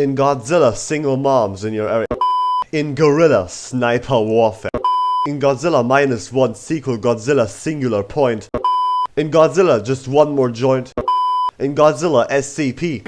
In Godzilla, single moms in your area. In Gorilla, sniper warfare. In Godzilla -1 sequel, Godzilla Singular Point. In Godzilla, just one more joint. In Godzilla SCP.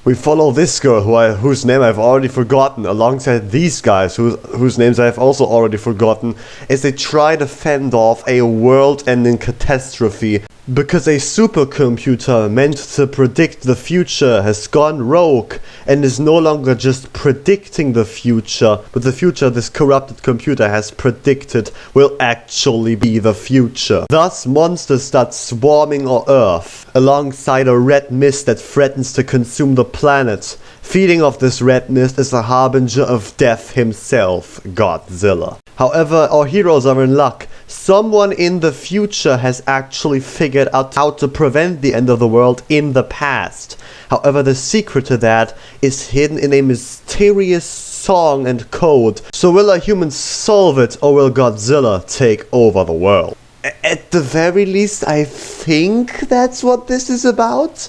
We follow this girl whose name I've already forgotten, alongside these guys whose names I've also already forgotten, as they try to fend off a world-ending catastrophe because a supercomputer meant to predict the future has gone rogue and is no longer just predicting the future, but the future this corrupted computer has predicted will actually be the future. Thus, monsters start swarming on Earth, alongside a red mist that threatens to consume the planet. Feeding off this red mist is a harbinger of death himself, Godzilla. However, our heroes are in luck. Someone in the future has actually figured out how to prevent the end of the world in the past. However, the secret to that is hidden in a mysterious song and code. So will a human solve it, or will Godzilla take over the world? At the very least, I think that's what this is about.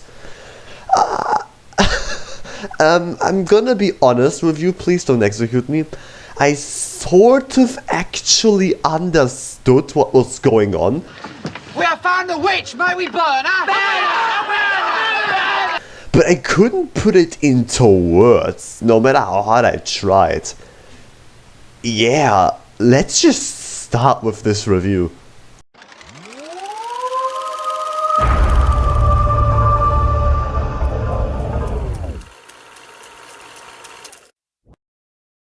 I'm gonna be honest with you, please don't execute me. I sort of actually understood what was going on. We have found the witch, may we burn her? But I couldn't put it into words, no matter how hard I tried. Yeah, let's just start with this review.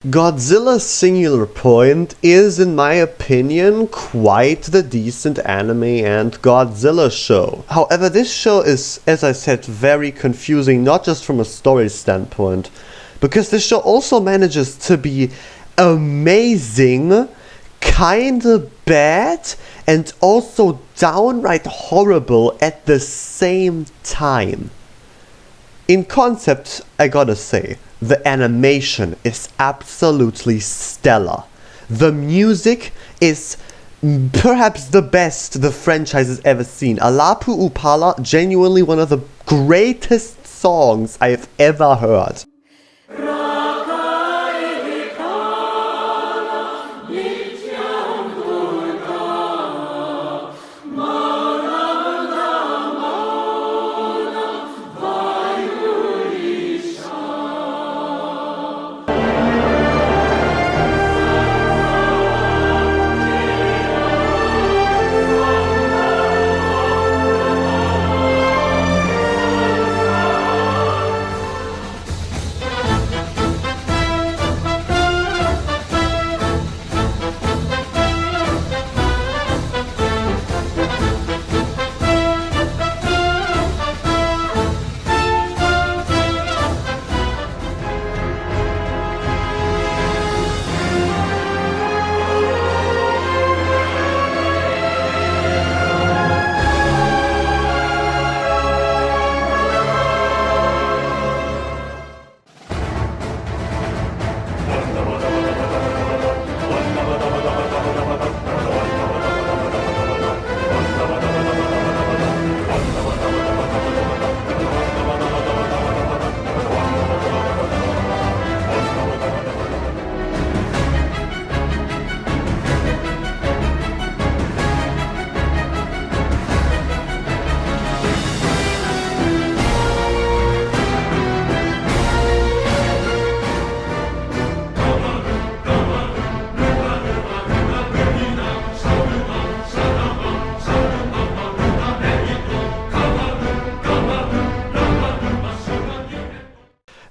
Godzilla Singular Point is, in my opinion, quite the decent anime and Godzilla show. However, this show is, as I said, very confusing, not just from a story standpoint, because this show also manages to be amazing, kinda bad, and also downright horrible at the same time. In concept, I gotta say, the animation is absolutely stellar. The music is perhaps the best the franchise has ever seen. Alapu Upala, genuinely one of the greatest songs I've ever heard.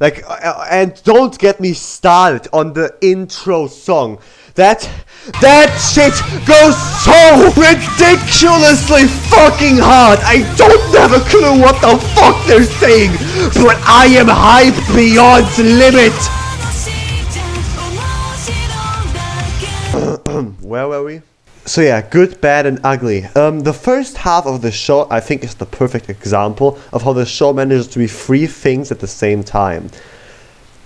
Like, and don't get me started on the intro song. That shit goes so ridiculously fucking hard. I don't have a clue what the fuck they're saying, but I am hyped beyond limit. Where were we? So yeah, good, bad, and ugly. The first half of the show, I think, is the perfect example of how the show manages to be three things at the same time.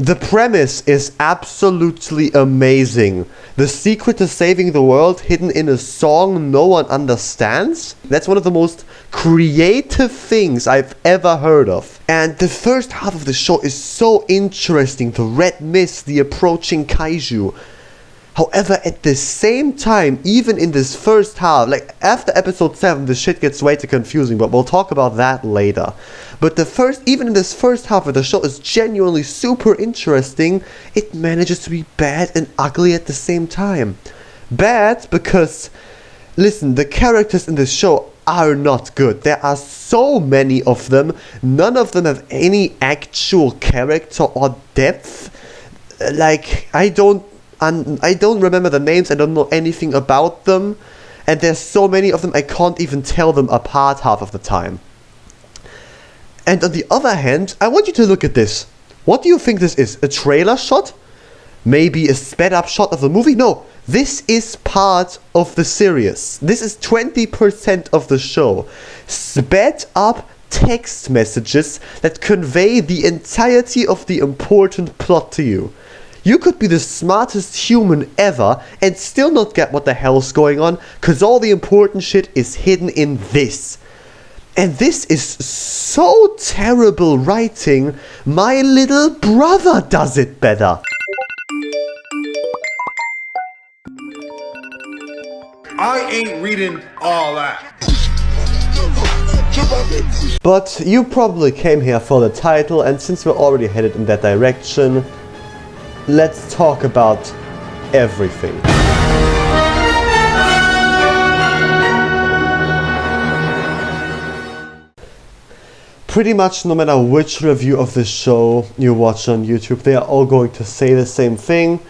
The premise is absolutely amazing. The secret to saving the world hidden in a song no one understands? That's one of the most creative things I've ever heard of. And the first half of the show is so interesting, the red mist, the approaching kaiju. However, at the same time, even in this first half, like after episode 7, the shit gets way too confusing, but we'll talk about that later. But even in this first half of the show is genuinely super interesting, it manages to be bad and ugly at the same time. Bad because, listen, the characters in this show are not good. There are so many of them, none of them have any actual character or depth. Like, I don't remember the names, I don't know anything about them, and there's so many of them I can't even tell them apart half of the time. And on the other hand, I want you to look at this. What do you think this is? A trailer shot? Maybe a sped up shot of the movie? No, this is part of the series. This is 20% of the show. Sped up text messages that convey the entirety of the important plot to you. You could be the smartest human ever and still not get what the hell's going on, cause all the important shit is hidden in this. And this is so terrible writing, my little brother does it better. I ain't reading all that. But you probably came here for the title, and since we're already headed in that direction, let's talk about everything. Pretty much no matter which review of this show you watch on YouTube, they are all going to say the same thing,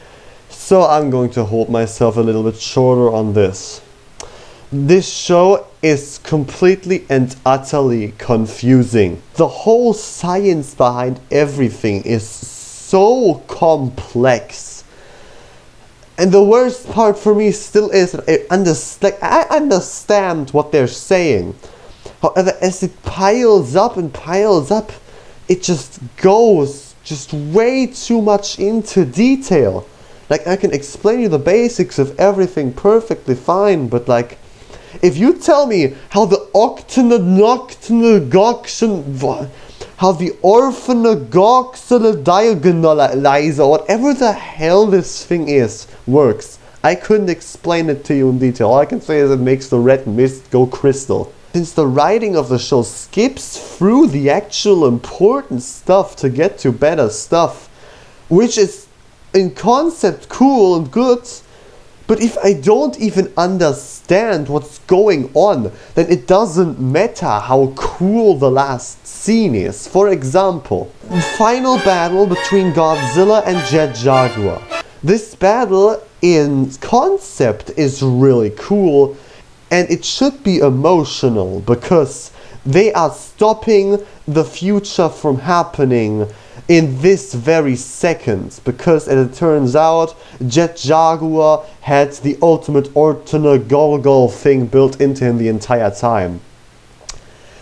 so I'm going to hold myself a little bit shorter on this. This show is completely and utterly confusing. The whole science behind everything is so complex. And the worst part for me still is that I understand what they're saying. However, as it piles up and piles up, it just goes just way too much into detail. Like, I can explain you the basics of everything perfectly fine, but like, if you tell me how the orphanogoxylodiagonalizer, whatever the hell this thing is, works, I couldn't explain it to you in detail. All I can say is it makes the red mist go crystal. Since the writing of the show skips through the actual important stuff to get to better stuff, which is in concept cool and good, but if I don't even understand what's going on, then it doesn't matter how cool the last scene is. For example, final battle between Godzilla and Jet Jaguar. This battle in concept is really cool, and it should be emotional because they are stopping the future from happening in this very second, because as it turns out, Jet Jaguar had the ultimate orthonogolgol thing built into him the entire time.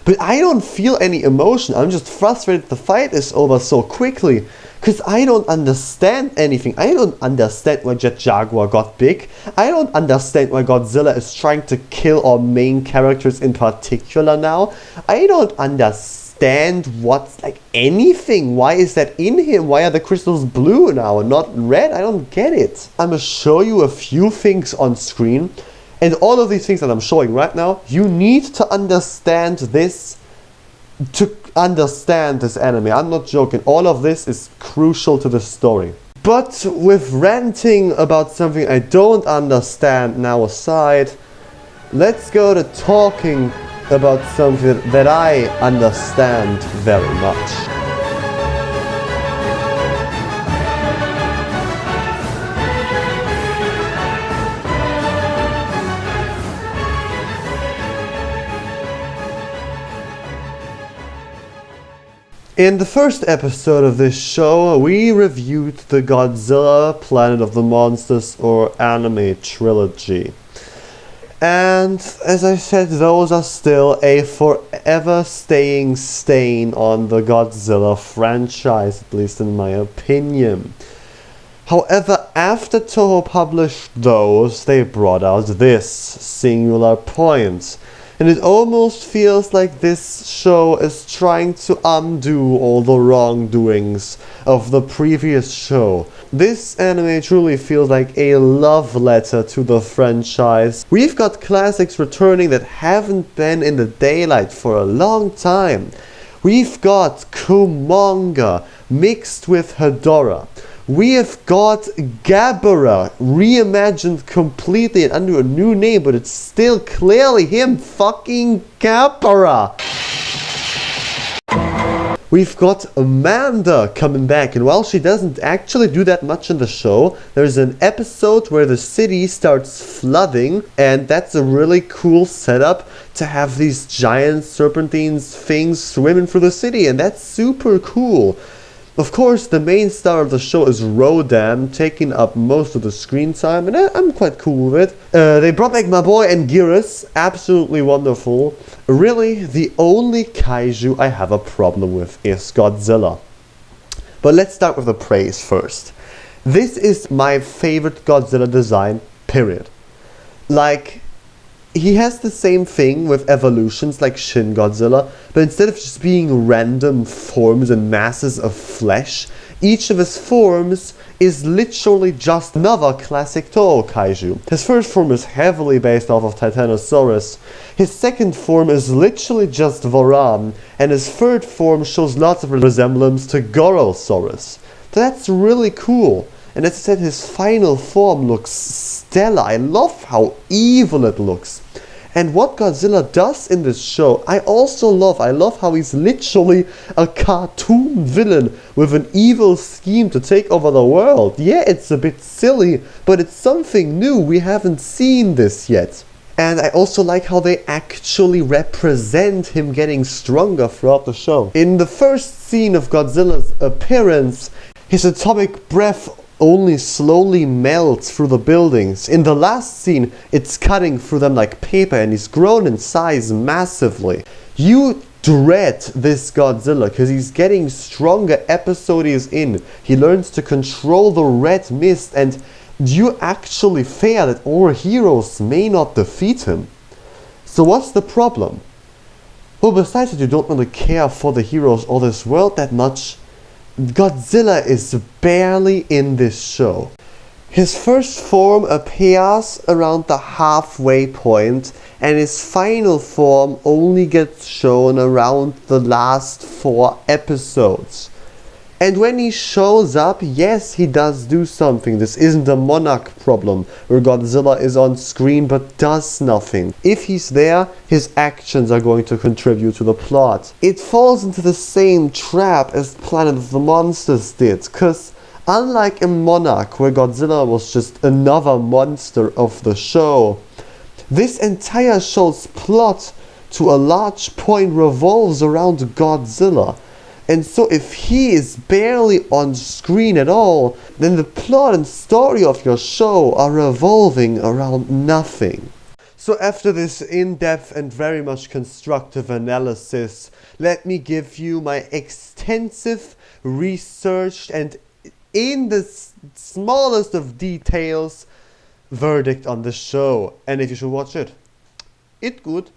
But I don't feel any emotion, I'm just frustrated the fight is over so quickly, because I don't understand anything. I don't understand why Jet Jaguar got big. I don't understand why Godzilla is trying to kill our main characters in particular now. I don't understand what's like anything. Why is that in him? Why are the crystals blue now and not red? I don't get it. I'm gonna show you a few things on screen, and all of these things that I'm showing right now, you need to understand this to understand this anime. I'm not joking. All of this is crucial to the story. But with ranting about something I don't understand now aside, let's go to talking about something that I understand very much. In the first episode of this show, we reviewed the Godzilla Planet of the Monsters or Anime Trilogy. And as I said, those are still a forever staying stain on the Godzilla franchise, at least in my opinion. However, after Toho published those, they brought out this, Singular Point. And it almost feels like this show is trying to undo all the wrongdoings of the previous show. This anime truly feels like a love letter to the franchise. We've got classics returning that haven't been in the daylight for a long time. We've got Kumonga mixed with Hedorah. We have got Gabara reimagined completely and under a new name, but it's still clearly him fucking Gabara. We've got Amanda coming back, and while she doesn't actually do that much in the show, there's an episode where the city starts flooding, and that's a really cool setup to have these giant serpentine things swimming through the city, and that's super cool. Of course, the main star of the show is Rodan, taking up most of the screen time, and I'm quite cool with it. They brought back my boy Anguirus, absolutely wonderful. Really, the only kaiju I have a problem with is Godzilla. But let's start with the praise first. This is my favorite Godzilla design, period. Like, he has the same thing with evolutions like Shin Godzilla, but instead of just being random forms and masses of flesh, each of his forms is literally just another classic Toho kaiju. His first form is heavily based off of Titanosaurus, his second form is literally just Varan, and his third form shows lots of resemblance to Gorosaurus. So that's really cool. And as I said, his final form looks stellar. I love how evil it looks. And what Godzilla does in this show, I also love. I love how he's literally a cartoon villain with an evil scheme to take over the world. Yeah, it's a bit silly, but it's something new. We haven't seen this yet. And I also like how they actually represent him getting stronger throughout the show. In the first scene of Godzilla's appearance, his atomic breath only slowly melts through the buildings. In the last scene, it's cutting through them like paper, and he's grown in size massively. You dread this Godzilla because he's getting stronger episode he's in. He learns to control the red mist, and you actually fear that our heroes may not defeat him. So what's the problem? Well, besides that you don't really care for the heroes or this world that much, Godzilla is barely in this show. His first form appears around the halfway point, and his final form only gets shown around the last 4 episodes. And when he shows up, yes, he does do something. This isn't a Monarch problem, where Godzilla is on screen but does nothing. If he's there, his actions are going to contribute to the plot. It falls into the same trap as Planet of the Monsters did, cause unlike in Monarch, where Godzilla was just another monster of the show, this entire show's plot to a large point revolves around Godzilla. And so if he is barely on screen at all, then the plot and story of your show are revolving around nothing. So after this in-depth and very much constructive analysis, let me give you my extensive, researched, and in the smallest of details, verdict on the show. And if you should watch it, it's good.